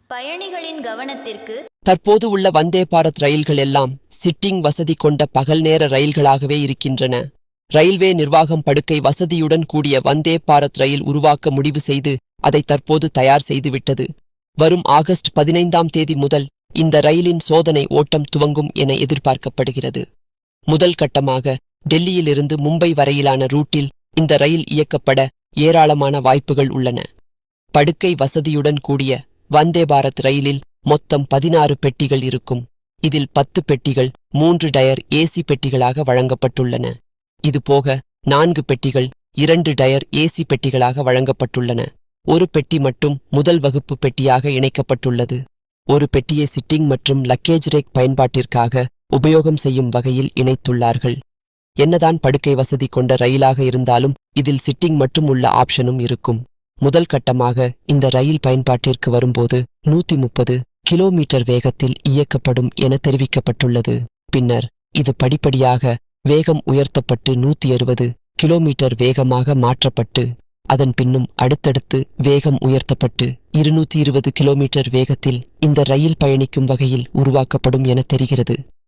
பயணிகளின் கவனத்திற்கு தற்போது உள்ள வந்தே பாரத் ரயில்கள் எல்லாம் சிட்டிங் வசதி கொண்ட பகல் நேர ரயில்களாகவே இருக்கின்றன. ரயில்வே நிர்வாகம் படுக்கை வசதியுடன் கூடிய வந்தே பாரத் ரயில் உருவாக்க முடிவு செய்து அதை தற்போது தயார் செய்துவிட்டது. வரும் ஆகஸ்ட் 15ஆம் தேதி முதல் இந்த ரயிலின் சோதனை ஓட்டம் துவங்கும் என எதிர்பார்க்கப்படுகிறது. முதல் கட்டமாக டெல்லியிலிருந்து மும்பை வரையிலான ரூட்டில் இந்த ரயில் இயக்கப்பட ஏராளமான வாய்ப்புகள் உள்ளன. படுக்கை வசதியுடன் கூடிய வந்தே பாரத் ரயிலில் மொத்தம் 16 பெட்டிகள் இருக்கும். இதில் 10 பெட்டிகள் 3 டயர் ஏசி பெட்டிகளாக வழங்கப்பட்டுள்ளன. இதுபோக 4 பெட்டிகள் 2 டயர் ஏசி பெட்டிகளாக வழங்கப்பட்டுள்ளன. ஒரு பெட்டி மட்டும் முதல் வகுப்பு பெட்டியாக இணைக்கப்பட்டுள்ளது. ஒரு பெட்டியை சிட்டிங் மற்றும் லக்கேஜ் ரேக் பயன்பாட்டிற்காக உபயோகம் செய்யும் வகையில் இணைத்துள்ளார்கள். என்னதான் படுக்கை வசதி கொண்ட ரயிலாக இருந்தாலும் இதில் சிட்டிங் மட்டும் உள்ள ஆப்ஷனும் இருக்கும். முதல் கட்டமாக இந்த ரயில் பயன்பாட்டிற்கு வரும்போது 130 கிலோமீட்டர் வேகத்தில் இயக்கப்படும் என தெரிவிக்கப்பட்டுள்ளது. பின்னர் இது படிப்படியாக வேகம் உயர்த்தப்பட்டு 160 கிலோமீட்டர் வேகமாக மாற்றப்பட்டு அதன் பின்னும் அடுத்தடுத்து வேகம் உயர்த்தப்பட்டு 220 கிலோமீட்டர் வேகத்தில் இந்த ரயில் பயணிக்கும் வகையில் உருவாக்கப்படும் என தெரிகிறது.